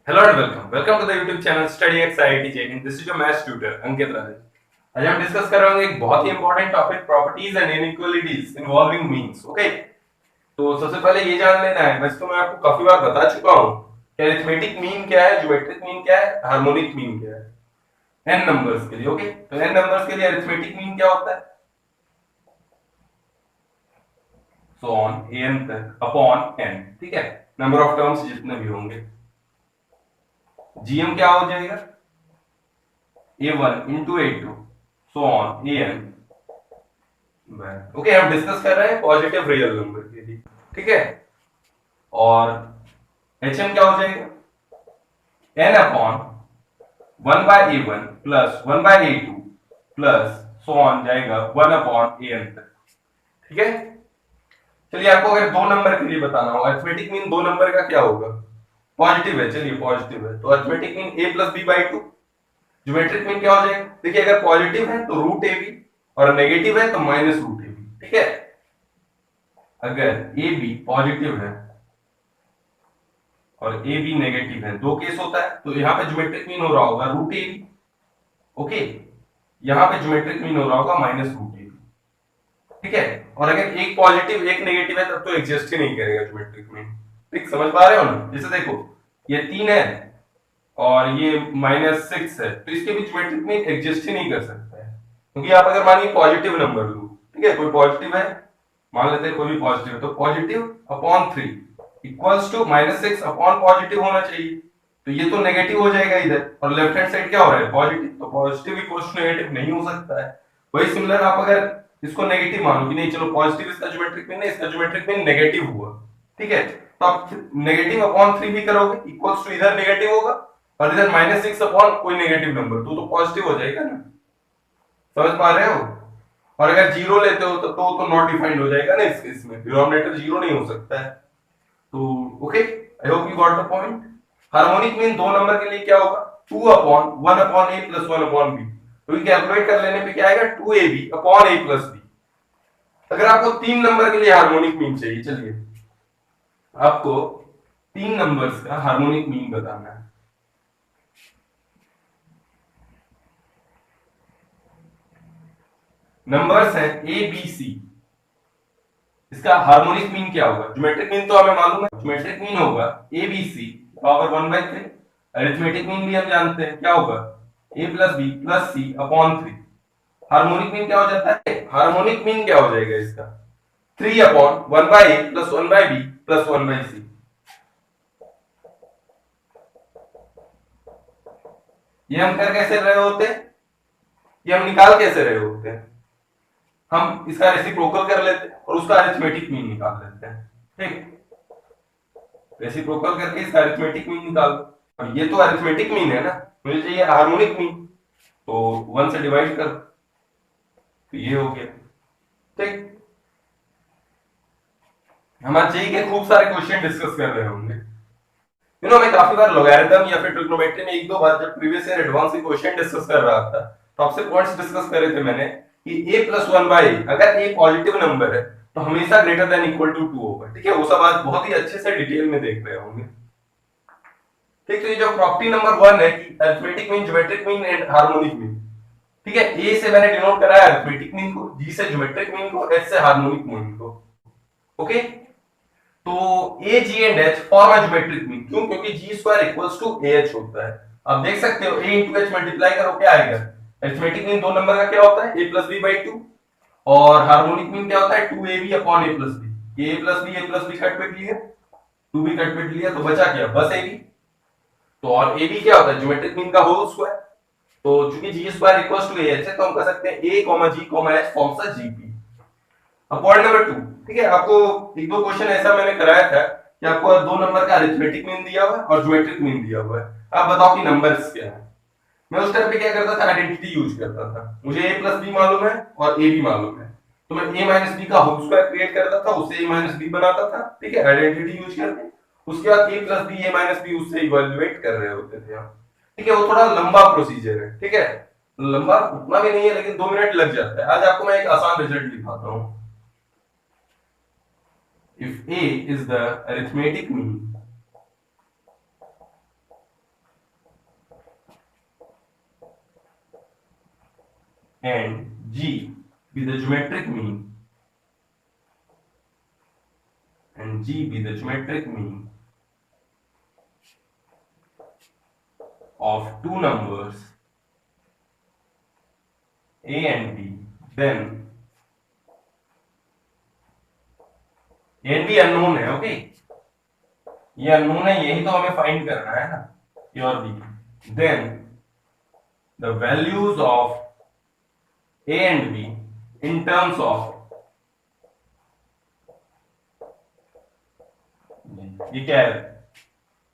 Hello and welcome to the YouTube channel Study X IIT JN. This is your maths tutor अंकित राजे. आज हम discuss कर रहे होंगे एक बहुत ही important topic properties and inequalities involving means. Okay, तो सबसे पहले ये जान लेना है, वैसे तो मैं आपको काफी बार बता चुका हूँ कि अरिथमेटिक मीन क्या है, ज्योमेट्रिक मीन क्या है, हार्मोनिक मीन क्या है n नंबर्स के लिए. ओके, तो n नंबर्स के लिए अरिथमेटिक मीन क्या होता है, सो ऑन an तक अपॉन n. ठीक है, नंबर ऑफ टर्म्स जितने भी होंगे. gm क्या हो जाएगा, a1 into a2 so on an. Okay, हम डिस्कस कर रहे हैं पॉजिटिव रियल नंबर के लिए. ठीक है, और hm क्या हो जाएगा, n upon 1 by a1 plus 1 by a2 plus so on जाएगा 1 अपॉन an तक. ठीक है, चलिए आपको अगर दो नंबर के लिए बताना हो, अरिथमेटिक मीन दो नंबर का क्या होगा, पॉजिटिव है. चलिए पॉजिटिव है तो arithmetic mean a plus b by 2. Geometric mean क्या हो जाएगा, देखिए अगर पॉजिटिव है तो रूट ए बी और नेगेटिव है तो माइनस रूट ए बी. ठीक है, अगर ए बी पॉजिटिव है और ए बी नेगेटिव है, दो केस होता है, तो यहाँ पे ज्योमेट्रिक मीन हो रहा होगा रूट ए बी. ओके, यहाँ पे ज्योमेट्रिक मीन हो रहा होगा माइनस रूट ए बी. ठीक है, और अगर एक पॉजिटिव एक नेगेटिव है तब तो एग्जिस्ट ही नहीं करेगा ज्योमेट्रिक मीन. ठीक, समझ पा रहे हो ना. जैसे देखो ये 3 है और ये -6 है, तो इसके बीच ज्योमेट्रिक मीन एग्जिस्ट ही नहीं कर सकता है, क्योंकि आप अगर मानिए पॉजिटिव नंबर लो. ठीक है, कोई पॉजिटिव है, मान लेते हैं कोई भी पॉजिटिव है, तो positive upon 3 equals to -6 upon positive होना चाहिए. तो ये तो नेगेटिव हो जाएगा इधर, और लेफ्ट हैंड साइड क्या हो रहा है, पॉजिटिव, तो पॉजिटिव इक्वल्स टू नेगेटिव नहीं हो सकता है. वही सिमिलर आप अगर इसको नेगेटिव मानो कि नहीं, चलो पॉजिटिव इसका ज्योमेट्रिक मीन है, इसका ज्योमेट्रिक मीन नेगेटिव हुआ. ठीक है, तो आप नेगेटिव अपॉन 3 भी करोगे, इक्वल्स टू इधर नेगेटिव होगा और इधर -6 अपॉन कोई नेगेटिव नंबर, तो पॉजिटिव हो जाएगा ना. समझ पा रहे हो. और अगर जीरो लेते हो तो नॉट डिफाइंड हो जाएगा ना, इसमें डिनोमिनेटर जीरो नहीं हो सकता है. तो okay, I hope you got the point. Harmonic mean दो नंबर के लिए क्या होगा, 2 upon 1 upon a plus 1 upon b. तो ये कैलकुलेट कर लेने पे क्या आएगा, 2ab upon a plus b. अगर आपको तीन नंबर के लिए हार्मोनिक मीन चाहिए, चलिए आपको तीन नंबर्स का हार्मोनिक मीन बताना है. नंबर्स है ए बी सी, इसका हार्मोनिक मीन क्या होगा. ज्योमेट्रिक मीन तो हमें मालूम है, ज्योमेट्रिक मीन होगा A B C power 1/3. Arithmetic mean भी हम जानते हैं क्या होगा, A plus B plus C upon 3. Harmonic mean क्या हो जाता है, हार्मोनिक मीन क्या हो जाएगा इसका, 3 upon 1/a plus 1/b plus 1/c. ये हम कर कैसे रहे होते हैं, ये हम निकाल कैसे रहे होते हैं, हम इसका रेसिप्रोकल कर लेते हैं और उसका अरिथमेटिक मीन निकाल लेते हैं. ठीक, रेसिप्रोकल करके इसका अरिथमेटिक मीन निकाल दो. अब ये तो अरिथमेटिक मीन है ना, मुझे चाहिए हार्मोनिक मीन, तो 1 से डिवाइड कर, तो ये हो गया. ठीक, हम आज जेई के खूब सारे क्वेश्चन डिस्कस कर रहे होंगे. मैं काफी बार लॉगरिथम या फिर ट्रिग्नोमेट्री में एक दो बार जब प्रीवियस ईयर एडवांस के क्वेश्चन डिस्कस कर रहा था, तो आपसे पॉइंट्स डिस्कस कर रहे थे मैंने कि a प्लस 1/a अगर a पॉजिटिव नंबर है तो हमेशा ग्रेटर देन इक्वल टू 2 होगा. ठीक है, वो सब आज बहुत ही अच्छे से डिटेल में देख रहे होंगे. ठीक, तो ये जो प्रॉपर्टी नंबर 1 है कि arithmetic mean, geometric mean and harmonic mean. ठीक है, a से मैंने डिनोट करा है अरिथमेटिक मीन को, g से ज्योमेट्रिक मीन को, h से हार्मोनिक मीन को. ओके, तो A G and H form a geometric mean. क्यों, क्योंकि G square equals to A H होता है. आप देख सकते हो ए इंटू एच मल्टीप्लाई करो क्या आएगा, अरिथमेटिक मीन दो नंबर का क्या होता है, ए प्लस बी बाई 2, और हार्मोनिक मीन क्या होता है, 2ab अपॉन ए प्लस बी. ए प्लस बी कट पिट लिया, 2 भी कट पिट लिया, तो बचा क्या, बस ab. तो और ab क्या होता है, ज्योमेट्रिक मीन का होल स्क्वायर. तो चूंकि G square equals to A H है, तो हम कह सकते हैं a g h forms a GP. अब पॉइंट नंबर 2. ठीक है, आपको एक दो क्वेश्चन ऐसा मैंने कराया था कि आपको दो नंबर का अरिथमेटिक मीन दिया हुआ है और ज्योमेट्रिक मीन दिया हुआ है, आप बताओ कि नंबर्स क्या है. मैं उस टाइम पे क्या करता था, आइडेंटिटी यूज करता था. मुझे a प्लस बी मालूम है और a भी मालूम है, तो मैं a माइनस बी का होल स्क्वायर क्रिएट करता था, उससे a माइनस बी बनाता था. ठीक है, आइडेंटिटी यूज करके. उसके बाद a plus B a minus B उससे इवैल्यूएट कर रहे होते थे आप. ठीक है, वो थोड़ा लंबा प्रोसीजर है. ठीक है, लंबा उतना भी नहीं है, लेकिन 2 मिनट लग जाता है. आज आपको मैं एक आसान रिजल्ट दिखाता हूँ. If a is the arithmetic mean and G be the geometric mean, and G be the geometric mean of two numbers A and B, then A and B unknown है, ओके ये unknown है, यही तो हमें find करना है ना, A और B. Then the values of A and B in terms of, ये क्या है,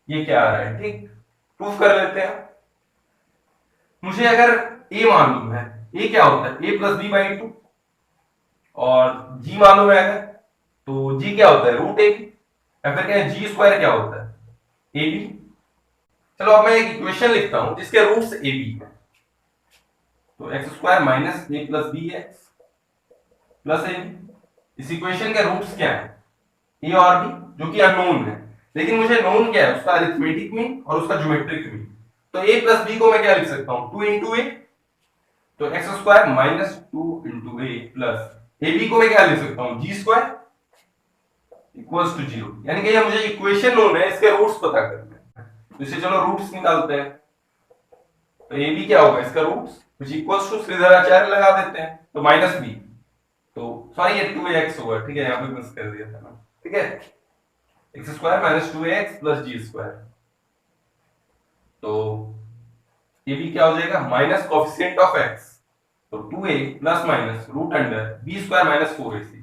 ये क्या आ रहा है, ठीक, प्रूफ कर लेते हैं। मुझे अगर ए मालूम है, ए क्या होता है, ए प्लस बी बाई टू, और जी मालूम है अगर, तो जी क्या होता है, रूट ए बी, या फिर क्या जी स्क्वायर क्या होता है, ए बी। चलो अब मैं एक इक्वेशन लिखता हूं जिसके रूट्स ए बी है, तो X square minus A plus B X plus A B. इस इक्वेशन के रूट्स क्या है, ए और बी, जो कि अननोन है, लेकिन मुझे नोन क्या है, उसका अरिथमेटिक मीन और उसका ज्योमेट्रिक मीन। तो ए प्लस बी को मैं क्या लिख सकता हूं, 2 इंटू ए, तो X square minus 2 into A plus A B को मैं क्या लिख सकता हूं, जी स्क्वायर इक्वल्स टू 0। यानी कि ये मुझे इक्वेशन नोन है, इसके रूट्स पता करने हैं, तो इसे चलो रूट्स निकालते हैं। तो ए बी क्या होगा, इसका roots which equals to Shridharacharya लगा देते हैं, तो माइनस बी, तो सॉरी ये 2x होगा, ठीक है, यहां पे मिस कर दिया था ना, ठीक है, X square minus 2x plus G square. तो ये भी क्या हो जाएगा, माइनस कोफिशिएंट ऑफ x, तो 2a plus minus root under b square minus 4ac,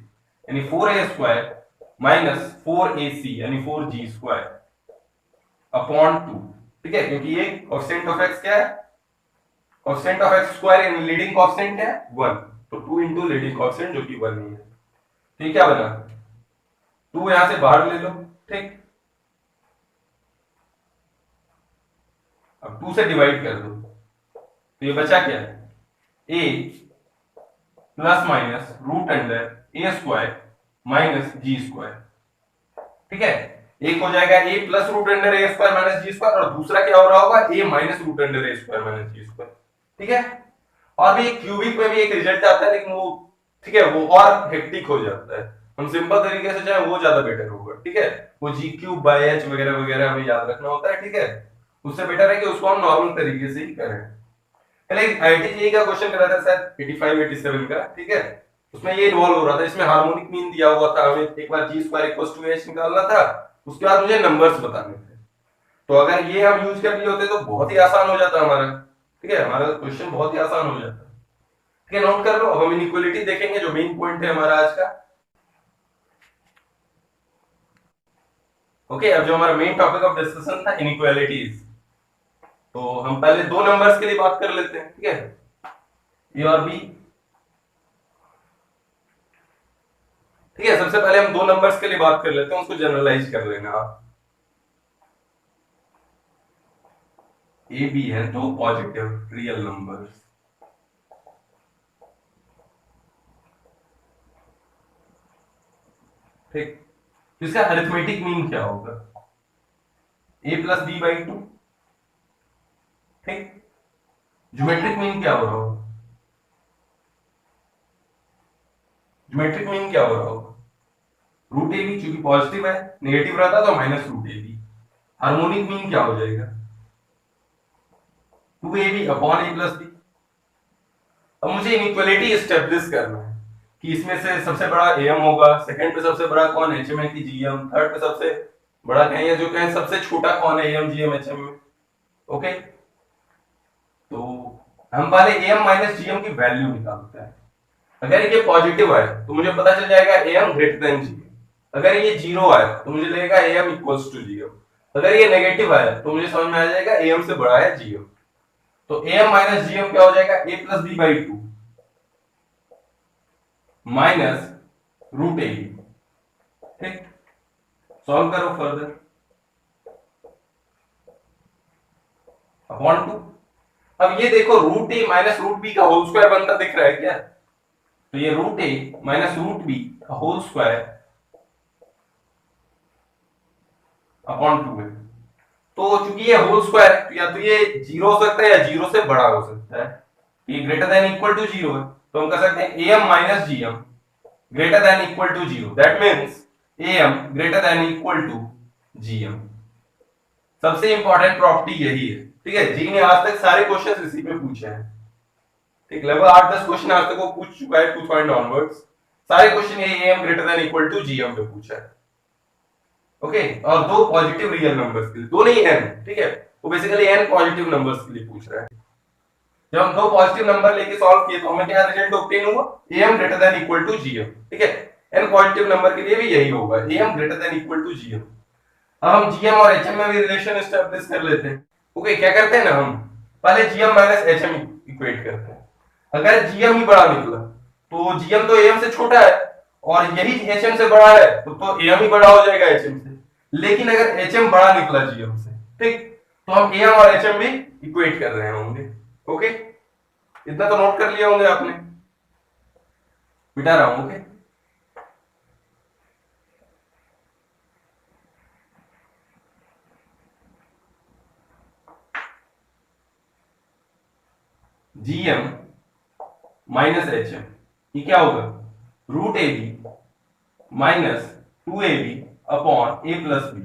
यानी 4a स्क्वायर माइनस 4ac यानी 4g स्क्वायर अपॉन 2, ठीक है, क्योंकि ये कोफिशिएंट ऑफ x क्या है, coefficient of x square in leading coefficient क्या है 1, तो 2 इंटू लीडिंग कोफिशिएंट जो कि 1 ही है। तो ये क्या बना, 2 यहां से बाहर ले लो, ठीक, अब 2 से डिवाइड कर दो, तो ये बचा क्या, a plus minus root under A square minus G square, ठीक है, एक हो जाएगा a plus root under A square minus G square, और दूसरा क्या हो रहा होगा, a minus root under A square minus G square, ठीक है। और भी क्यूबिक में भी एक रिजल्ट आता है, लेकिन वो ठीक है, वो और हेक्टिक हो जाता है, हम सिंपल तरीके से जाए वो ज्यादा बेटर होगा, ठीक है, वो जी क्यूब बाई एच वगैरह वगैरह हमें याद रखना होता है, ठीक है, उससे बेटर है कि उसको हम नॉर्मल तरीके से ही करें। पहले आईआईटी का क्वेश्चन करा था शायद 85 87 का, ठीक है, उसमें ये इन्वॉल्व हो रहा था, इसमें हार्मोनिक मीन दिया हुआ था, हमें एक बार जी स्क्वायर इक्वल टू एच निकालना था, उसके बाद मुझे नंबर्स बताने थे, तो अगर ये हम यूज कर लिए होते तो बहुत ही आसान हो जाता हमारा, ठीक है, हमारा क्वेश्चन बहुत ही आसान हो जाता, ठीक है, नोट कर लो। अब हम इनइक्वालिटी देखेंगे, जो मेन पॉइंट है हमारा आज का, ओके। अब जो हमारा मेन टॉपिक ऑफ डिस्कशन था इनइक्वालिटीज, तो हम पहले दो नंबर्स के लिए बात कर लेते हैं, ठीक है, ए और बी, ठीक है, सबसे पहले हम दो नंबर्स के लिए बात कर लेते हैं, उसको जनरलाइज कर लेना आप। ए बी है दो पॉजिटिव रियल नंबर्स, ठीक, इसका अरिथमेटिक मीन क्या होगा, A plus b by to, ठीक, ज्योमेट्रिक मीन क्या हो रहा होगा, ज्योमेट्रिक मीन क्या हो रहा होगा, रूट ए बी, चूंकि पॉजिटिव है, नेगेटिव रहता तो माइनस रूट ए बी। हार्मोनिक मीन क्या हो जाएगा, 2ab upon a plus B. अब मुझे इनइक्वालिटी एस्टेब्लिश करना है कि इसमें से सबसे बड़ा am होगा, सेकंड पे सबसे बड़ा कौन है, hm है कि gm, थर्ड पे सबसे बड़ा कहें या जो कहें सबसे छोटा कौन है, am gm hm में, ओके। तो हम पहले am माइनस gm की वैल्यू निकालते हैं। अगर ये पॉजिटिव है तो मुझे पता चल जाएगा am ग्रेटर देन gm, अगर ये जीरो है तो मुझे लगेगा am इक्वल्स टू gm, अगर ये नेगेटिव है तो मुझे समझ में आ जाएगा am से बड़ा है gm। तो am माइनस gm क्या हो जाएगा, a plus b by two minus root a, ठीक, सॉल्व करो फर्दर, अपॉन टू। अब ये देखो root a minus root b का होल स्क्वायर बनता दिख रहा है क्या, तो ये root a minus root b का होल स्क्वायर अपॉन टू है। तो चूंकि ये होल स्क्वायर है, या तो ये जीरो हो सकता है या जीरो से बड़ा हो सकता है, ये greater than equal to zero है, तो हम कह सकते हैं am minus gm greater than equal to zero, that means am greater than equal to gm। सबसे इंपॉर्टेंट प्रॉपर्टी यही है, ठीक है। जी ने आज तक सारे क्वेश्चन इसी पे पूछे हैं, ठीक, लगभग 8-10 क्वेश्चन आज तक वो पूछ चुका है 2 पॉइंट ऑनवर्ड्स, सारे क्वेश्चन ये am greater than equal to gm पे पूछा है, ओके। और दो पॉजिटिव रियल नंबर्स के लिए, दो नहीं n, ठीक है, वो बेसिकली n पॉजिटिव नंबर्स के लिए पूछ रहा है। जब हम दो पॉजिटिव नंबर लेके सॉल्व किए तो हमें क्या रिजल्ट ऑब्टेन हुआ, am greater than equal to gm, ठीक है। n पॉजिटिव नंबर के लिए भी यही होगा, am greater than equal to gm। अब हम gm और hm में भी रिलेशन एस्टैब्लिश कर लेते हैं, ओके। क्या करते हैं ना, हम पहले gm माइनस hm इक्वेट करते हैं। अगर gm ही बड़ा निकला तो gm तो am से छोटा है, और यही hm से बड़ा है तो am ही बड़ा हो जाएगा hm से। लेकिन अगर hm बड़ा निकला gm से, ठीक, तो हम am और hm भी इक्वेट कर रहे होंगे, ओके। इतना तो नोट कर लिया होंगे आपने, मिटा रहा हूं, ओके। gm माइनस hm, ये क्या होगा, root A b minus 2ab upon a plus b.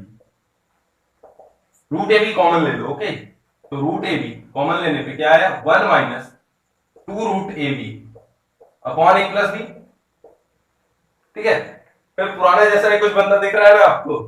Root A b common ले लो, ओके। तो रूट ए बी कॉमन लेने पे क्या आया, 1 minus 2 root A b upon a plus b, ठीक है। फिर पुराने जैसा ही कुछ बंदा दिख रहा है ना आपको,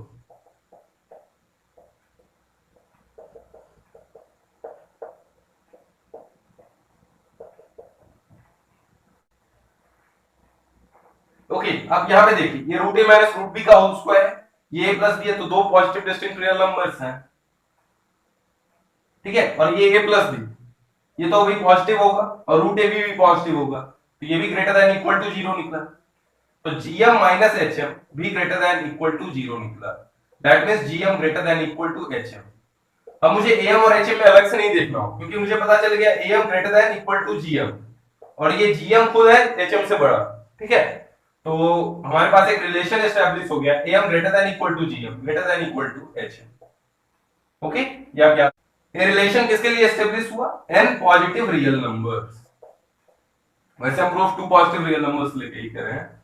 ओके। अब यहां पे देखिए, ये root a minus root b का होल स्क्वायर है, ये a प्लस बी है, तो दो पॉजिटिव डिस्टिंक्ट रियल नंबर्स हैं, ठीक है। और ये a प्लस बी, ये तो भी पॉजिटिव होगा, और रूट ए भी पॉजिटिव होगा, तो ये भी greater than equal to zero निकला। तो gm माइनस hm भी greater than equal to zero निकला, that means gm greater than equal to hm। अब मुझे am और hm में अलग से नहीं देखना हो, क्योंकि मुझे पता चल गया am greater than equal to gm, और ये gm खुद है hm से बड़ा, ठीक है। तो हमारे पास एक रिलेशन एस्टैब्लिश हो गया, am greater than equal to gm greater than equal to hm, okay. या क्या ये रिलेशन किसके लिए एस्टैब्लिश हुआ, n पॉजिटिव रियल नंबर्स। वैसे हम प्रूफ 2 पॉजिटिव रियल नंबर्स लेके ही कर रहे हैं,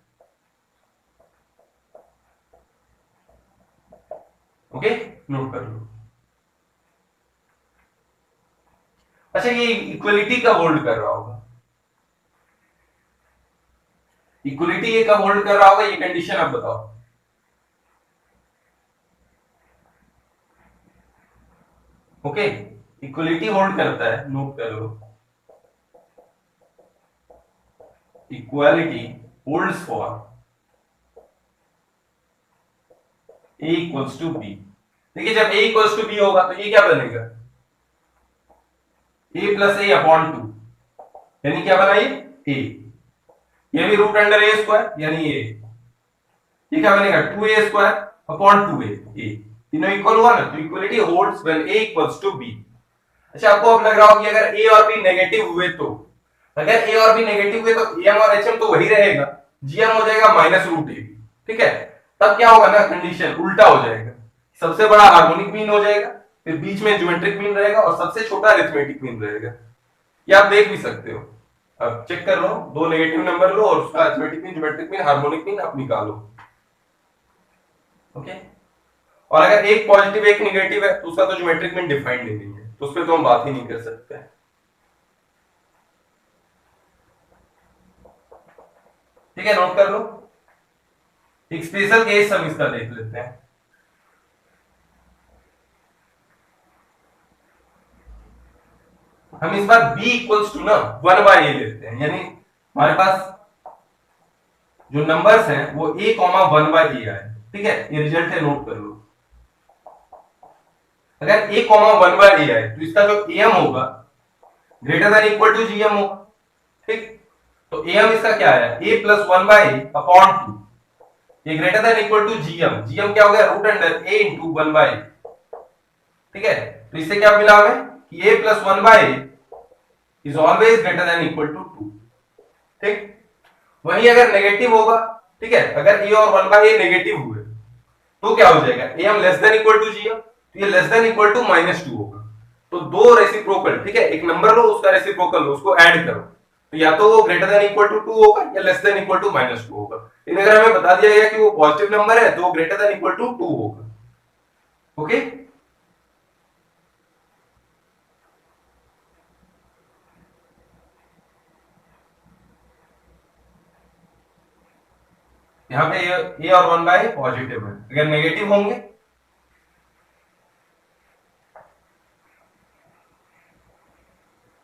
ओके, नोट कर लो। अच्छा, ये इक्वलिटी का होल्ड कर रहा होगा, इक्वलिटी ये कब होल्ड कर रहा होगा, ये कंडीशन आप बताओ। ओके, इक्वलिटी होल्ड करता है, नोट कर लो, equality holds for a equals to b। देखिए, जब a इक्वल्स टू b होगा तो ये क्या बनेगा, a प्लस a अपॉन 2, यानी क्या बना ये a, ये भी रूट अंडर a स्क्वायर, यानी ये क्या बनेगा 2a स्क्वायर अपॉन 2a, तीनों इक्वल हुआ ना, तो equality holds when a equals to b। अच्छा, आपको अब लग रहा हो कि अगर a और b नेगेटिव हुए तो, अगर a और b नेगेटिव हुए तो m और hm तो वही रहेगा, gm हो जाएगा माइनस रूट a, ठीक है। तब क्या होगा ना, कंडीशन उल्टा हो जाएगा, सबसे बड़ा हार्मोनिक मीन हो जाएगा, फिर बीच में ज्योमेट्रिक मीन रहेगा, और सबसे छोटा अरिथमेटिक मीन रहेगा। ये आप देख भी सकते हो, अब चेक कर लो, दो नेगेटिव नंबर लो और उसका arithmetic mean, geometric mean, harmonic mean आप निकालो, ओके। और अगर एक पॉजिटिव एक नेगेटिव है तो उसका तो ज्योमेट्रिक मीन डिफाइंड नहीं है, तो उस पर तो हम बात ही नहीं कर सकते, ठीक है। नोट कर लो, एक स्पेशल केस हम इसका देख लेते हैं। हम इस बार b इक्वल्स टू ना 1 बाय a लेते हैं, यानी हमारे पास जो नंबर्स हैं वो a, 1 बाय a आए, ठीक है। ये रिजल्ट है, नोट कर लो। अगर a, 1 बाय a आए तो इसका जो am होगा greater than equal to gm होगा, ठीक। तो am इसका क्या आया, a plus 1 by a upon 2, ये greater than equal to gm, gm क्या हो गया, root under a into 1 by a, ठीक है। तो इससे क्या मिला हमें कि a plus 1 by a is always greater than equal to 2, ठीक। वही अगर नेगेटिव होगा, ठीक है, अगर a और 1 बाय a नेगेटिव हुए तो क्या हो जाएगा, am less than equal to gm, तो ये लेस देन इक्वल टू -2 होगा, तो दो रेसिप्रोकल, ठीक है, एक नंबर लो, उसका रेसिप्रोकल लो, उसको ऐड करो, तो या तो वो ग्रेटर देन इक्वल टू 2 होगा या लेस देन इक्वल टू -2 होगा। लेकिन अगर हमें बता दिया गया कि वो पॉजिटिव नंबर है तो वो ग्रेटर देन इक्वल टू 2 होगा। ओके, यहाँ पे ए और 1 बाय पॉजिटिव है, अगर नेगेटिव होंगे,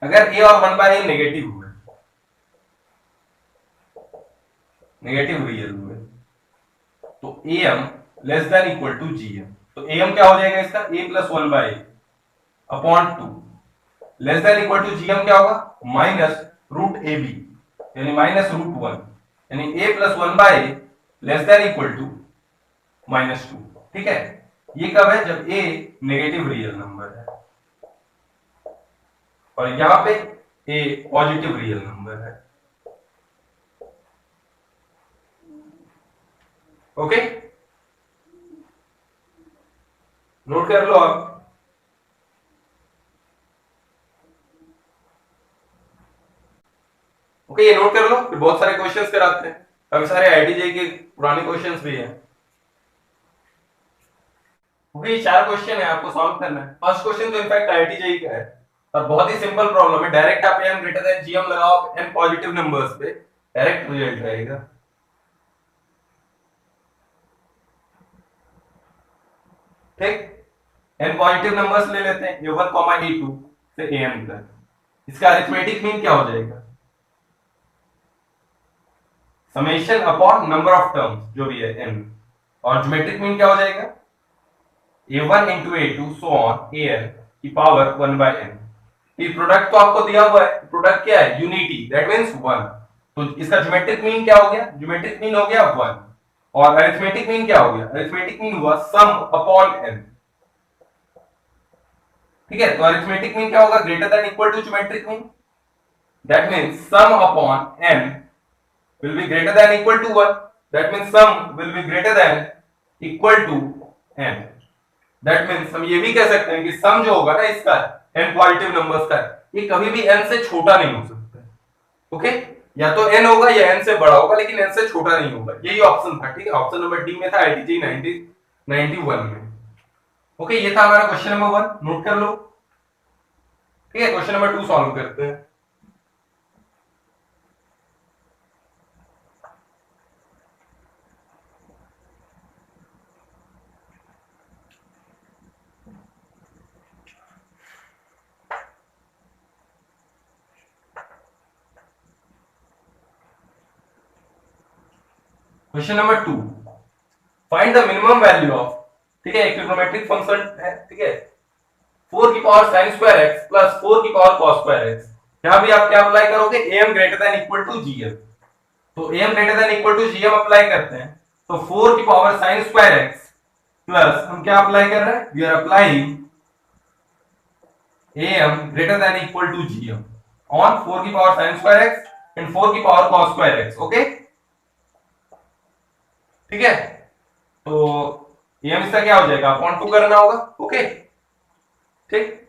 अगर ए और 1 बाय नेगेटिव हुए, नेगेटिव रियल हुए, तो M less than equal to GM, तो एम क्या हो जाएगा इसका, a plus 1 by upon 2, less than equal to GM क्या होगा, माइनस रूट ए बी, यानी माइनस रूट 1, यानी a plus 1 by less than equal to -2। ठीक है, ये कब है, जब ए नेगेटिव रियल नंबर है और यहां पे ए पॉजिटिव रियल नंबर है। ओके, नोट कर लो आप। ओके, ये नोट कर लो, फिर बहुत सारे क्वेश्चंस कराते हैं, काफी सारे आईटीजे के पुराने क्वेश्चंस भी हैं। ओके, 4 क्वेश्चन है, आपको सॉल्व करना है। फर्स्ट क्वेश्चन तो इनफैक्ट आईटीजे का है और बहुत ही सिंपल प्रॉब्लम है, डायरेक्ट आप एम ग्रेटर देन जीएम लगाओ एन पॉजिटिव नंबर्स पे, डायरेक्ट रिजल्ट आएगा। ठीक, एन पॉजिटिव नंबर्स ले लेते हैं, ए1 कॉमा ए2 से एन तक, इसका अरिथमेटिक मीन क्या हो जाएगा, summation upon number of terms जो भी है एन, और ज्योमेट्रिक मीन क्या हो जाएगा, a1 into a2 so on an की पावर 1 by n। ये प्रोडक्ट तो आपको दिया हुआ है, प्रोडक्ट क्या है, यूनिटी, दैट मींस 1, तो इसका ज्योमेट्रिक मीन क्या हो गया, ज्योमेट्रिक मीन हो गया 1, और अरिथमेटिक मीन क्या हो गया, अरिथमेटिक मीन हुआ सम अपॉन n। ठीक है, तो अरिथमेटिक मीन क्या होगा, greater than equal to geometric mean, that means sum upon n will be greater than equal to 1, that means sum will be greater than equal to n। That means हम ये भी कह सकते हैं कि सम जो होगा ना इसका n पॉजिटिव नंबर्स का, ये कभी भी n से छोटा नहीं हो सकता। ओके, या तो n होगा या n से बड़ा होगा, लेकिन n से छोटा नहीं होगा, यही ऑप्शन था। ठीक है, ऑप्शन नंबर डी में था आईटीजी 91 में। ओके, ये था हमारा क्वेश्चन नंबर 1, नोट कर लो। ठीक है, क्वेश्चन नंबर 2 सॉल्व करते हैं। Question number 2, find the minimum value of, ठीक है, एक ट्रिग्नोमेट्रिक फंक्शन है, ठीक है, 4 की power sin square x plus 4 की पावर cos स्क्वायर x। यहां भी आप क्या अप्लाई करोगे, am greater than equal to gm, तो am greater than equal to gm अप्लाई करते हैं, तो 4 की power sin square x plus हम क्या अप्लाई कर रहे हैं, we are applying am greater than equal to gm on 4 की power sin square x and 4 की power cos square x। Okay, ठीक है, तो am इसका क्या हो जाएगा, अपॉन 2 करना होगा। ओके, ठीक,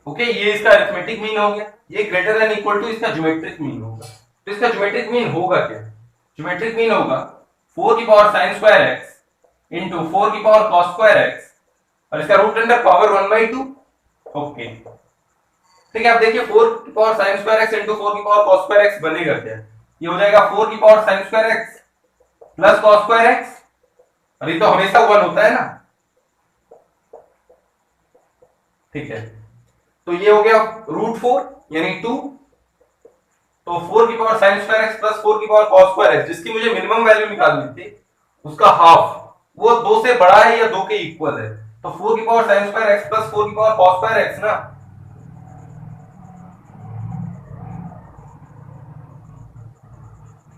ओके, ये इसका अरिथमेटिक मीन हो गया, ये ग्रेटर देन इक्वल टू इसका ज्योमेट्रिक मीन होगा, तो इसका ज्योमेट्रिक मीन होगा क्या, ज्योमेट्रिक मीन होगा 4 की power sin square x into 4 की पावर cos स्क्वायर x और इसका रूट अंडर पावर 1/2। ओके, ठीक है, आप देखिए 4 की power sin square x into 4 की पावर cos स्क्वायर x बनेगा क्या, ये हो जाएगा 4 की power sin square x plus cos square x, और ये तो हमेशा 1 होता है ना। ठीक है, तो ये हो गया रूट 4 यानी 2, तो 4 की power sin square x plus 4 की पावर cos स्क्वायर x, जिसकी मुझे मिनिमम वैल्यू निकालनी थी, उसका हाफ, वो 2 से बड़ा है या 2 के इक्वल है, तो 4 की power sin square x plus 4 की पावर cos स्क्वायर x ना,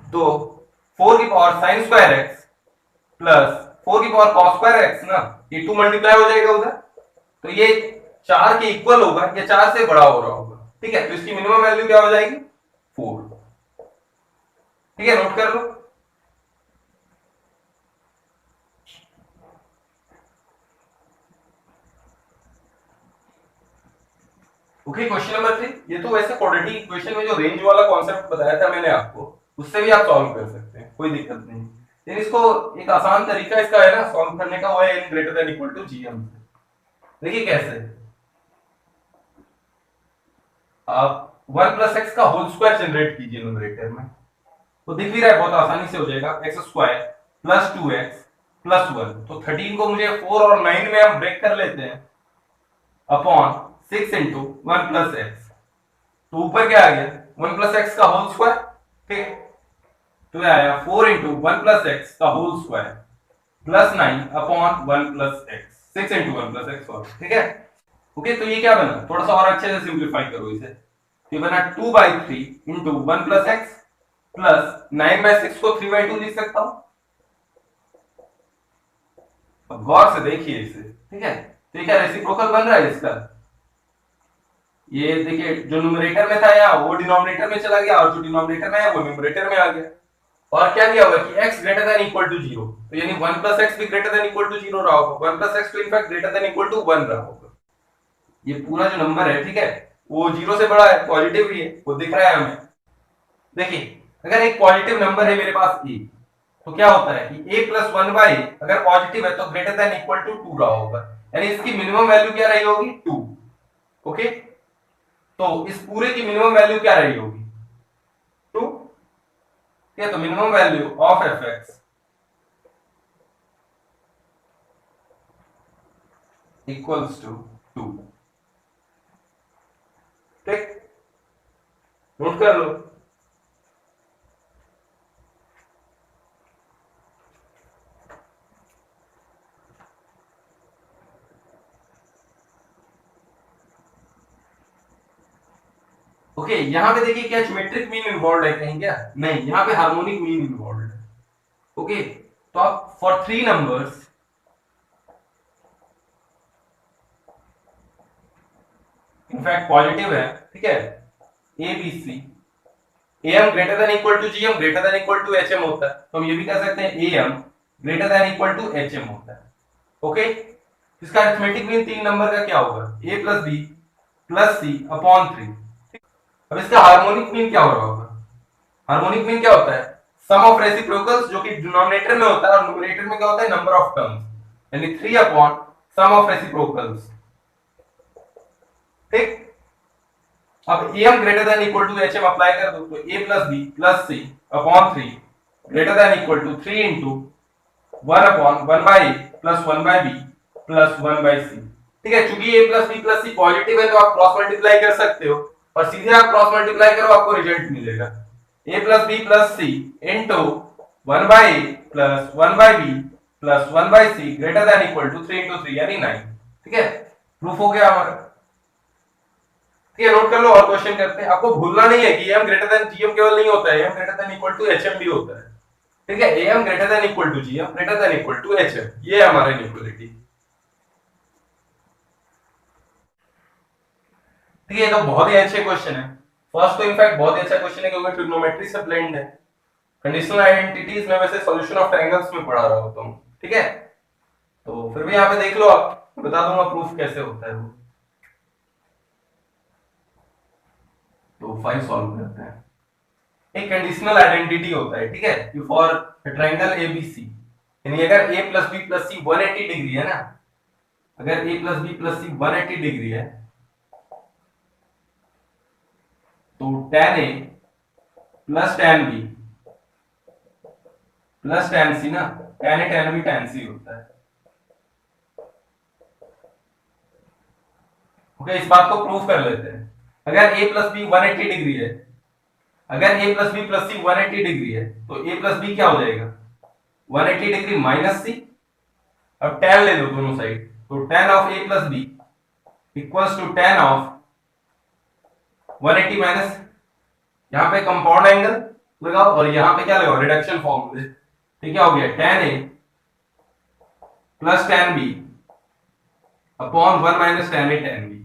तो 4 की power sin square x plus 4 की पावर cos स्क्वायर x ना, ये 2 मल्टीप्लाई हो जाएगा उधर, तो ये 4 के इक्वल होगा या 4 से बड़ा हो रहा होगा। ठीक है, तो इसकी मिनिमम वैल्यू क्या हो जाएगी, 4। ठीक है, नोट कर लो। ओके, क्वेश्चन नंबर 3, ये तो वैसे क्वाड्रेटिक इक्वेशन में जो रेंज वाला कॉन्सेप्ट बताया था मैंने आपको, उससे भी आप सॉल्व कर सकते हैं, कोई दिक्कत नहीं। लेकिन इसको एक आसान तरीका इसका है ना सॉल्व करने का, वो है n greater than equal to gm। देखिए कैसे, आप 1 प्लस एक्स का होल स्क्वायर जनरेट कीजिए न्यूमरेटर में, तो दिख भी रहा है, बहुत आसानी से हो जाएगा। X square plus 2x plus 1, तो 13 को मुझे 4 और 9 में हम ब्रेक कर लेते हैं, अपॉन 6 इंटू 1 प्लस एक्स, तो ऊपर क्या आ गया 1 प्लस एक्स का होल स्क्वायर, ठीक। तो ये आया 4 इंटू 1 प्लस एक्स का whole square plus 9 upon 1 plus x, 6 into 1 plus x, ठीक है। ओके, तो ये क्या बना, थोड़ा सा और अच्छे से सिंप्लीफाई करो इसे, ये बना 2/3 इंटू 1 प्लस एक्स प्लस 9/6 को 3/2 लिख सकता हूं। अब गौर से देखिए इसे, ठीक है, तो ये क्या रेसिप्रोकल बन रहा है इसका, ये देखिए जो न्यूमरेटर में था यहाँ वो डिनोमिनेटर में चला गया, और जो डिनोमिनेटर में है वो न्यूमरेटर में आ गया। और क्या दिया हुआ कि x greater than equal to 0, तो यानी 1 प्लस एक्स भी ग्रेटर देन इक्वल टू 0 रहा होगा, 1 प्लस एक्स तो in fact greater than equal to 1 रहा होगा। ये पूरा जो नंबर है, ठीक है, वो 0 से बड़ा है, पॉजिटिव भी है, वो दिख रहा है हमें। देखिए अगर एक पॉजिटिव नंबर है मेरे पास a, तो क्या होता है कि a प्लस 1/a अगर पॉजिटिव है तो ग्रेटर देन इक्वल टू 2 रहा होगा, यानी इसकी मिनिमम वैल्यू क्या रही होगी 2। ओके, तो इस पूरे की मिनिमम वैल्यू क्या रही होगी 2, ठीक है, तो minimum value of f x equals to 2, ठीक, नोट कर लो। ओके, यहां पे देखिए क्या ज्योमेट्रिक मीन इन्वॉल्व है कहीं, क्या नहीं, यहां पे हार्मोनिक मीन इन्वॉल्व है। ओके, तो आप फॉर 3 नंबर्स इनफैक्ट पॉजिटिव है, ठीक है, a B c, M greater than equal to GM greater than equal to HM होता है, तो हम ये भी कह सकते हैं M greater than equal to HM होता है। ओके, इसका अरिथमेटिक मीन 3 नंबर का क्या होगा A plus B plus C upon 3। अब इसका हार्मोनिक मीन क्या हो रहा होगा, हार्मोनिक मीन क्या होता है सम ऑफ रेसिप्रोकल्स, जो कि डिनोमिनेटर में होता है, और न्यूमरेटर में क्या होता है नंबर ऑफ टर्म्स, यानी 3 अपॉन सम ऑफ रेसिप्रोकल्स, ठीक। अब am greater than equal to hm apply कर दो, तो a plus B plus C upon 3 greater than equal to 3 into 1 upon 1 by a plus 1 by b plus 1 by c, ठीक है। चूंकि a plus b plus c positive है तो आप cross multiply कर सकते हो, और सीधे आप क्रॉस मल्टीप्लाई करो आपको रिजल्ट मिलेगा a plus b plus c into 1 by a plus 1 by b plus 1 by c greater than equal to 3 into 3 यानी 9, ठीक है, प्रूफ हो गया हमारा। ठीक है, नोट कर लो और क्वेश्चन करते हैं। आपको भूलना नहीं है कि एम ग्रेटर देन जीएम केवल नहीं होता है, M greater than equal to HM भी होता है, ठीक है, M greater than equal to GM greater than equal to HM, ये है हमारा इनइक्वालिटी। ठीक है, तो बहुत ही अच्छे क्वेश्चन है, फर्स्ट तो इनफैक्ट बहुत ही अच्छा क्वेश्चन है क्योंकि ट्रिग्नोमेट्री से ब्लेंड है। कंडीशनल आइडेंटिटीज में वैसे सॉल्यूशन ऑफ ट्रायंगल्स में पढ़ा रहा होता हूं, ठीक है, तो फिर भी यहाँ पे देख लो, आप बता दूंगा प्रूफ कैसे होता है वो। तो 5 सॉल्व करते हैं। एक कंडीशनल आइडेंटिटी होता है, ठीक है, कि फॉर ट्रायंगल एबीसी, यानी अगर a plus B plus c 180 degree है ना, अगर a plus B plus c 180 degree है, तो tan a plus tan b plus tan c ना, tan a tan b tan c होता है। ओके, इस बात को प्रूफ कर लेते हैं। अगर a प्लस बी 180 डिग्री है, अगर a plus B plus c 180 degree है, तो a प्लस बी क्या हो जाएगा 180 डिग्री माइनस सी, अब tan ले लो दोनों साइड, तो tan of a plus b equals to tan of 180 minus, यहां पे कंपाउंड एंगल लगाओ और यहां पे क्या लगाओ रिडक्शन फॉर्मूले, ठीक है, हो गया tan a plus tan b upon 1 minus tan a tan b,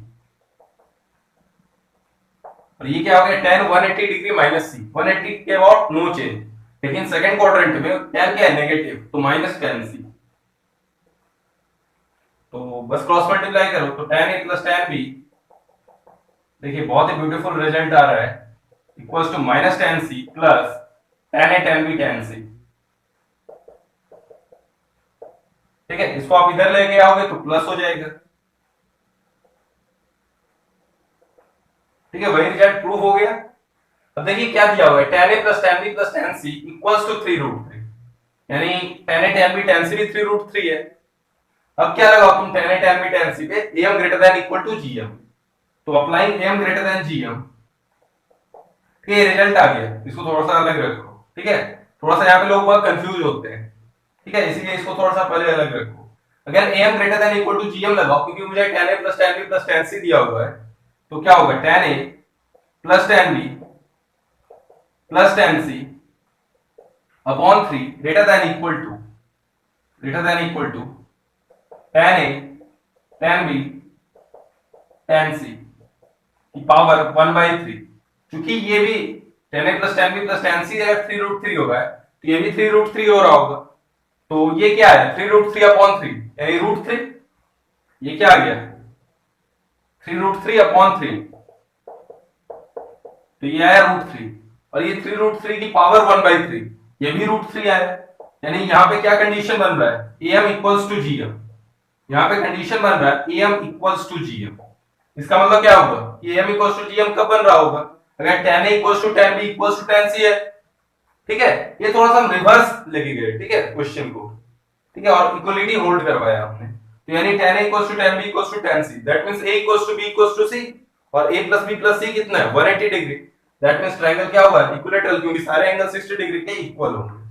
और ये क्या हो गया tan 180 डिग्री माइनस सी, 180 के अबाउट नो चेंज, लेकिन सेकंड क्वाड्रेंट में tan क्या है नेगेटिव, तो माइनस tan c, तो बस क्रॉस मल्टीप्लाई करो, तो tan a plus tan b देखिए बहुत ही ब्यूटीफुल रिजल्ट आ रहा है, equals to minus ten c plus ten a ten b ten c. ठीक है, इसको आप इधर लेके आओगे तो प्लस हो जाएगा। ठीक है, वही रिजल्ट प्रूव हो गया। अब देखिए क्या दिया हुआ है, ten a plus ten b plus ten c equals to three root three, यानी ten a ten b ten c भी थ्री रूट थ्री है। अब क्या लगाओ तुम ten a ten b ten c पे, M greater than equal to GM, तो applying M greater than GM, ये रिजल्ट आ गया। इसको थोड़ा सा अलग रखो। ठीक है, थोड़ा सा यहाँ पे लोग बहुत कंफ्यूज होते हैं। ठीक है, इसीलिए इसको थोड़ा सा पहले अलग रखो। अगर M greater than equal to GM लगाओ, क्योंकि मुझे ten a plus ten b plus ten c दिया हुआ है, तो क्या होगा, ten a plus ten b plus ten c upon three greater than equal to ten a ten b ten c की पावर वन बाई थ्री। क्योंकि ये भी ten a plus ten b plus ten c अगर three root three होगा, तो ये भी three root three हो रहा होगा। तो ये क्या है, three root three upon three, यानी रूट थ्री। ये क्या आ गया, three root three upon three, तो ये आया रूट थ्री। और ये थ्री रूट थ्री की पावर वन बाई थ्री, ये भी रूट थ्री आया। यानी यहाँ पे क्या कंडीशन बन रहा है, A M equals to G M. यहाँ पे कंडीशन बन रहा है A M equals to G M. इसका मतलब क्या होगा, A M equals to G M कब बन रहा होगा, अगर ten a equals to ten b equals to ten c है। ठीक है, ये थोड़ा सा हम रिवर्स लेके गए। ठीक है, क्वेश्चन को। ठीक है, और इक्वलिटी होल्ड करवाया हमने। तो यानी tan a equals to tan b equals to tan c, that means a equals to b equals to c, और a plus b plus c कितना है, 180 डिग्री। दैट मींस ट्रायंगल क्या हुआ, इक्विलैटरल, क्योंकि सारे एंगल 60 डिग्री के equal होंगे।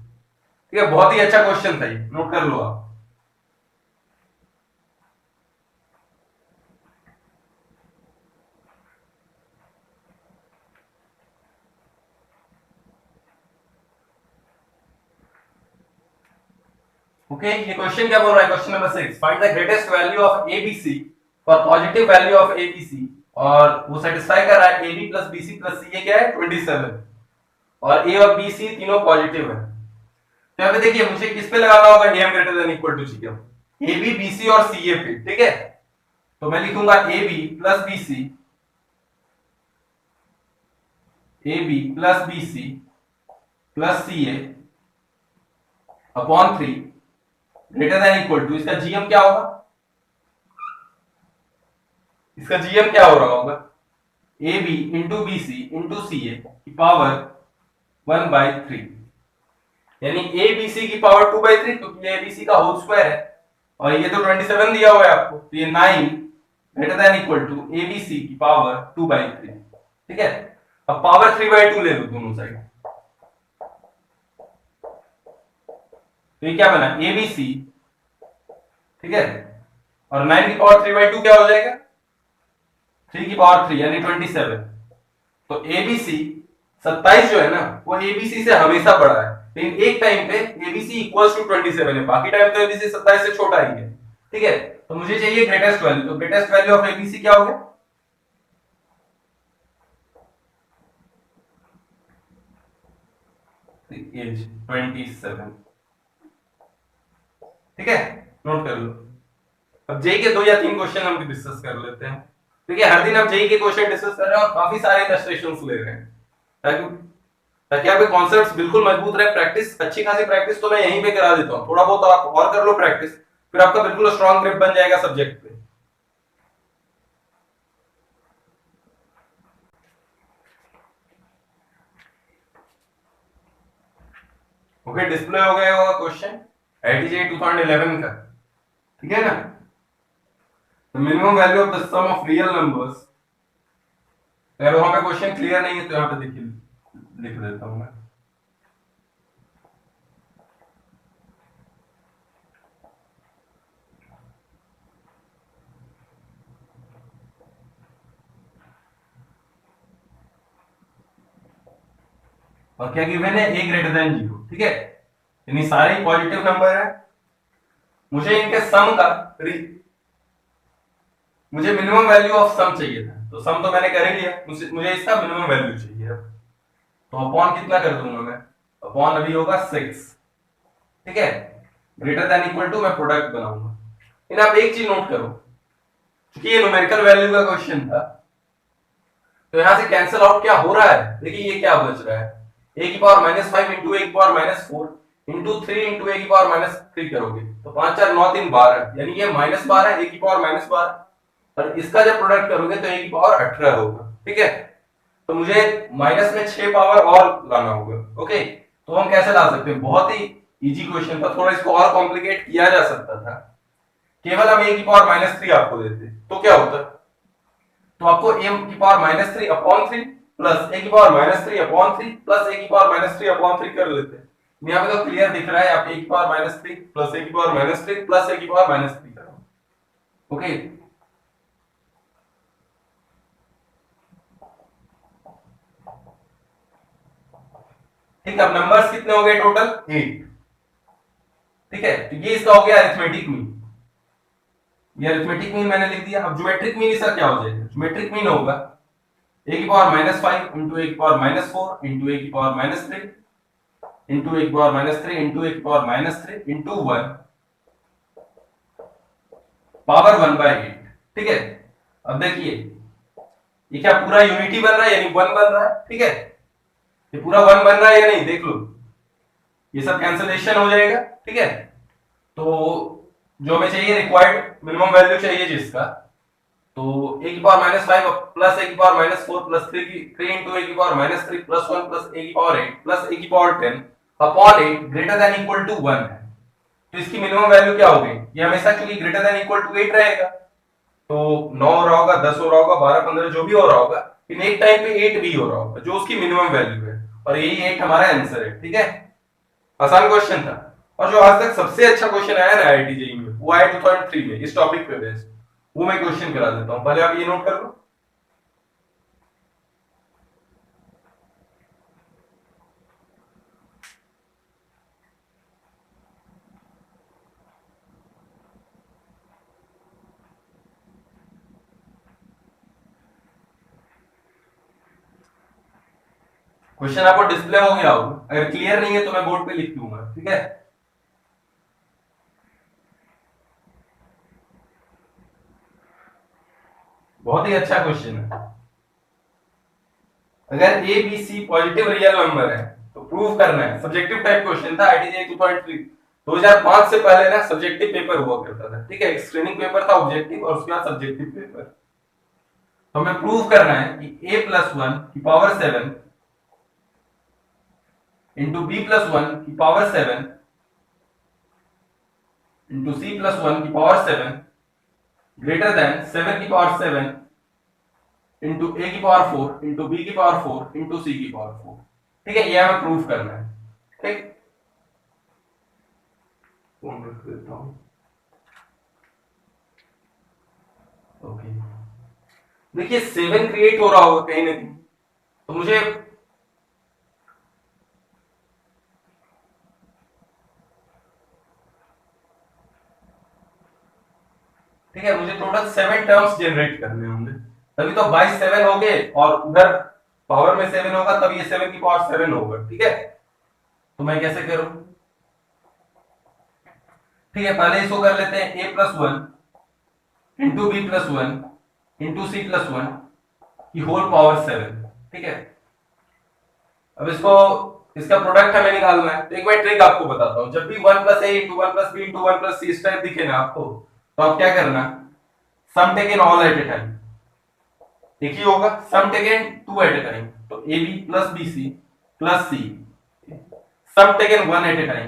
ठीक है, बहुत ही अच्छा क्वेश्चन था ये, नोट कर लो आप। ओके, ये क्वेश्चन क्या बोल रहा है, question number 6, find the greatest value of ABC for positive value of ABC, और वो सेटिस्फाई कर रहा है एबी प्लस बीसी प्लस सी, ये क्या है 27, और ए और बी सी तीनों पॉजिटिव है। तो यहाँ पे देखिए मुझे किस पे लगाना होगा, M greater than equal to GM, a b b c और सी ए पे। ठीक है, तो मैं लिखूंगा a b plus b c, a b plus b c plus c a upon three greater than equal to, इसका GM क्या होगा, इसका जीएम क्या हो रहा होगा, ए b into b c into c a की पावर वन बाई थ्री, यानी ए बी सी की पावर टू बाई थ्री, क्योंकि ए बी सी का होल स्क्वायर है, और ये तो 27 दिया हुआ है आपको, तो ये 9 greater than equal to a B c की पावर टू बाई थ्री। ठीक है, अब पावर थ्री बाई टू ले लो दोनों साइड, तो ये क्या बना, ए बी सी। ठीक है, और 9 की पावर थ्री बाई टू क्या हो जाएगा, थ्री की पावर थ्री, यानी 27। तो एबीसी 27 जो है ना, वो एबीसी से हमेशा बड़ा है, लेकिन एक टाइम पे एबीसी इक्वल्स टू 27 है, बाकी टाइम तो एबीसी 27 से छोटा ही है। ठीक है, तो मुझे चाहिए ग्रेटेस्ट वैल्यू, तो ग्रेटेस्ट वैल्यू ऑफ एबीसी क्या होगा, एज 27। ठीक है, नोट कर लो। अब जेई के दो या तीन क्वेश्चन हम डिस्कस कर लेते हैं। ठीक है, हर दिन हम जेई के क्वेश्चन डिस्कस कर रहे हैं और काफी सारे इलस्ट्रेशंस ले रहे हैं, ताकि ताकि आपके कॉन्सेप्ट्स बिल्कुल मजबूत रहे। प्रैक्टिस, अच्छी खासी प्रैक्टिस तो मैं यहीं पे करा देता हूँ, थोड़ा बहुत आप और कर लो प्रैक्टिस, फिर आपका बिल्कुल स्ट्रांग ग्रिप बन जाएगा सब्जेक्ट पे। ओके, डिस्प्ले हो गया होगा क्वेश्चन आईटीजे 2011 का। ठीक है ना, the minimum value of the sum of real numbers. अगर वहां पे क्वेश्चन क्लियर नहीं है तो यहाँ पे देखिए लिख देता हूं मैं। और क्या गिवन है, ए ग्रेटर देन जीरो। ठीक है, यानी सारे पॉजिटिव नंबर है, मुझे इनके सम का मुझे मिनिमम वैल्यू ऑफ सम चाहिए था, तो सम तो मैंने कर ही लिया, मुझे इसका मिनिमम वैल्यू चाहिए। तो अपॉन कितना कर दूंगा मैं, अपॉन अभी होगा 6। ठीक है, ग्रेटर देन इक्वल टू मैं प्रोडक्ट बनाऊंगा। लेकिन आप एक चीज नोट करो, क्योंकि ये न्यूमेरिकल वैल्यू का क्वेश्चन था, तो यहाँ से कैंसिल आउट क्या हो रहा है, देखिए ये क्या बच रहा है, a की पावर -5 इंटू a की पावर -4 इंटू 3 इंटू a की पावर -3 करोगे तो 5 4 9 3 12, यानी ये -12 a की पावर -12, और इसका जब प्रोडक्ट करोगे तो a की पावर 18 होगा। ठीक है, तो मुझे माइनस में 6 पावर और लाना होगा। ओके, तो हम कैसे ला सकते हैं, बहुत ही इजी क्वेश्चन था, थोड़ा इसको और कॉम्प्लिकेट किया जा सकता था। केवल हम a की पावर -3 आपको देते तो क्या होता, तो आपको a की पावर -3 अपॉन 3 प्लस a की पावर -3 अपॉन 3 प्लस a की पावर -3 अपॉन 3 कर लेते। यहाँ पे तो क्लियर दिख रहा है, आप a की पावर -3 प्लस a की पावर -3 प्लस a की पावर -3 करो। ओके, ठीक है, अब नंबर्स कितने हो गए टोटल 8। ठीक है, तो ये इसका हो गया अरिथमेटिक मीन, ये अरिथमेटिक मीन मैंने लिख दिया। अब ज्योमेट्रिक मीन इसका क्या हो जाएगा, ज्योमेट्रिक मीन होगा a की पावर -5 इंटू a की पावर -4 इंटू a की पावर -3 इंटू a की पावर -3 इंटू a की पावर -3 इंटू 1 पावर 1/8। ठीक है, अब देखिए ये क्या पूरा यूनिटी बन रहा है, यानी 1 बन रहा है। ठीक है, ये पूरा 1 बन रहा है या नहीं, देख लो, ये सब कैंसलेशन हो जाएगा। ठीक है, तो जो हमें चाहिए रिक्वायर्ड मिनिमम वैल्यू चाहिए जिसका, तो a की पावर -5 प्लस a की पावर -4 प्लस 3 इंटू a की पावर -3 प्लस 1 प्लस a की पावर 8 प्लस a की power 10 upon 8 greater than equal to 1 है। तो इसकी मिनिमम वैल्यू क्या होगी, ये हमेशा क्योंकि ग्रेटर देन इक्वल टू 8 रहेगा, तो 9 हो रहा होगा, 10 हो रहा होगा, 12 15 जो भी हो रहा होगा, इन एक टाइम पे 8 भी हो रहा होगा, जो उसकी मिनिमम वैल्यू है, और यही 8 हमारा आंसर है। ठीक है, आसान क्वेश्चन था, और जो आज तक सबसे अच्छा क्वेश्चन आया ना आईआईटी जेईई में, वो आया 2003 में इस टॉपिक पे बेस्ड, वो मैं क्वेश्चन करा देता हूं, पहले आप ये नोट कर लो। क्वेश्चन आपको डिस्प्ले हो गया होगा, अगर क्लियर नहीं है तो मैं बोर्ड पे लिख दूंगा। ठीक है, बहुत ही अच्छा क्वेश्चन है। अगर a B c positive real number है तो प्रूव करना है, सब्जेक्टिव टाइप क्वेश्चन था आईआईटी जेईई 2003, 2005 से पहले ना सब्जेक्टिव पेपर हुआ करता था। ठीक है, एक स्क्रीनिंग पेपर था ऑब्जेक्टिव, और उसके बाद सब्जेक्टिव पेपर। तो हमें प्रूव करना है कि a प्लस 1 की पावर 7 इंटू बी प्लस 1 की पावर 7 इंटू सी प्लस 1 की पावर 7 ग्रेटर देन 7 की पावर 7 इंटू ए की पावर 4 इंटू बी की पावर 4 इंटू सी की पावर 4। ठीक है, ये हमें प्रूव करना है। ठीक, फोन रख देता हूं। ओके, देखिए 7 क्रिएट हो रहा होगा कहीं ना कहीं, तो मुझे ठीक है, मुझे टोटल 7 टर्म्स जनरेट करने होंगे, तभी तो 22 7 हो गए, और उधर पावर में 7 होगा तब ये 7 की पावर 7 होगा। ठीक है, तो मैं कैसे करूं, ठीक है, पहले इसको कर लेते हैं a plus 1 into b plus 1 into c plus 1 की होल पावर 7। ठीक है, अब इसको, इसका प्रोडक्ट हमें निकालना है, तो एक मैं ट्रिक आपको बताता हूं, जब भी 1 plus a into 1 plus b into 1 plus c इस टाइप दिखे ना आपको, तो आप क्या करना, sum taken all at a time, एक ही होगा, sum taken two at a time, तो a b plus b c plus c, sum taken 1 at a time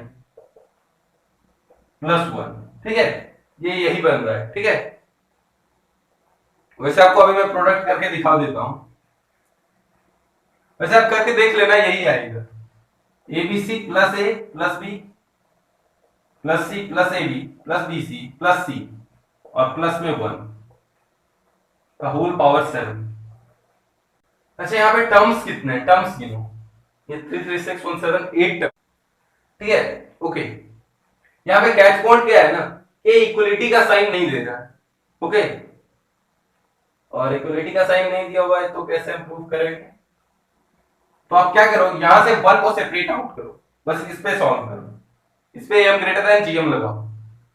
plus 1। ठीक है, ये यही बन रहा है। ठीक है, वैसे आपको अभी मैं प्रोडक्ट करके दिखा देता हूं, वैसे आप करके देख लेना, यही आएगा, a B c plus a plus B plus c plus A b plus b c plus c, और प्लस में 1 का होल पावर 7। अच्छा, यहाँ पे टर्म्स कितने हैं, टर्म्स गिनो, ये 3 3 6 1 7 8 टर्म। ठीक है, ओके, यहाँ पे कैच पॉइंट क्या है ना, ये इक्वलिटी का साइन नहीं दे रहा है। ओके, और इक्वलिटी का साइन नहीं दिया हुआ है तो कैसे हम प्रूव करेंगे, तो आप क्या करो, यहां से 1 को सेपरेट आउट करो, बस इस पे सॉल्व करो, इस पे m ग्रेटर देन gm लगाओ,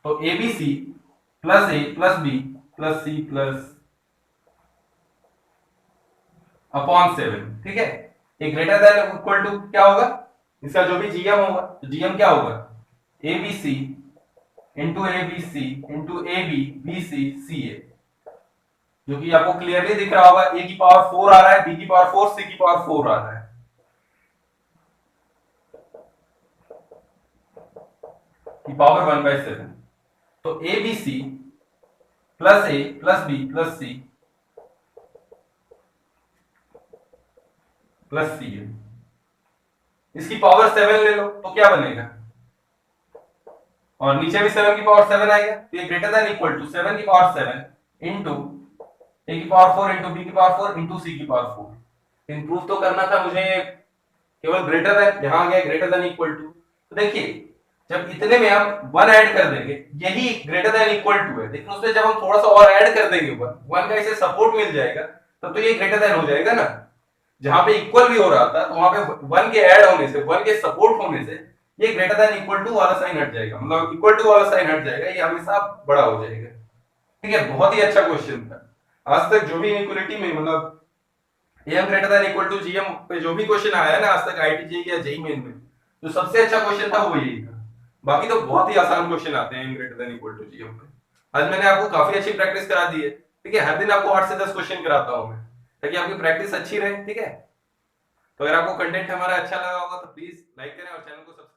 तो abc plus a plus b plus c plus upon 7, ठीक है। ये ग्रेटर देन इक्वल टू क्या होगा, इसका जो भी जीएम होगा, तो जीएम क्या होगा, ABC into ABC into AB BC CA, जो कि आपको क्लियरली दिख रहा होगा, ए की पावर 4 आ रहा है, बी की पावर 4, सी की पावर 4 आ रहा है, की पावर 1/7। तो a B c plus a plus B plus c plus c a, इसकी पावर 7 ले लो तो क्या बनेगा, और नीचे भी 7 की पावर 7 आएगा, तो ये ग्रेटर देन इक्वल टू 7 की पावर 7 इंटू ए की पावर 4 इंटू बी की पावर 4 इंटू सी की पावर 4। इंप्रूव तो करना था मुझे, केवल ग्रेटर देन, यहां आ गया ग्रेटर देन इक्वल टू। तो देखिए जब इतने में हम 1 ऐड कर देंगे, यही ग्रेटर देन इक्वल टू है, लेकिन उसमें जब हम थोड़ा सा और ऐड कर देंगे 1 का इसे सपोर्ट मिल जाएगा, तब तो ये ग्रेटर देन हो जाएगा ना। जहां पे इक्वल भी हो रहा था तो वहां पे 1 के ऐड होने से, 1 के सपोर्ट होने से ये ग्रेटर देन इक्वल टू वाला साइन हट जाएगा, मतलब इक्वल टू वाला साइन हट जाएगा, ये हमेशा बड़ा हो जाएगा। ठीक है, बहुत ही अच्छा क्वेश्चन था। आज तक जो भी इनइक्वालिटी में, मतलब M greater than equal to GM पे जो भी क्वेश्चन आया है ना आज तक आईटीजे या जेई मेन में, जो सबसे अच्छा क्वेश्चन था वो यही था। बाकी तो बहुत ही आसान क्वेश्चन आते हैं M greater than equal to GM पे। आज मैंने आपको काफी अच्छी प्रैक्टिस करा दी है, ठीक है। हर दिन आपको 8 से 10 क्वेश्चन कराता हूं मैं, ताकि आपकी प्रैक्टिस अच्छी रहे, ठीक है। तो अगर आपको कंटेंट हमारा अच्छा लगा होगा तो प्लीज लाइक करें और चैनल को सब्सक्राइब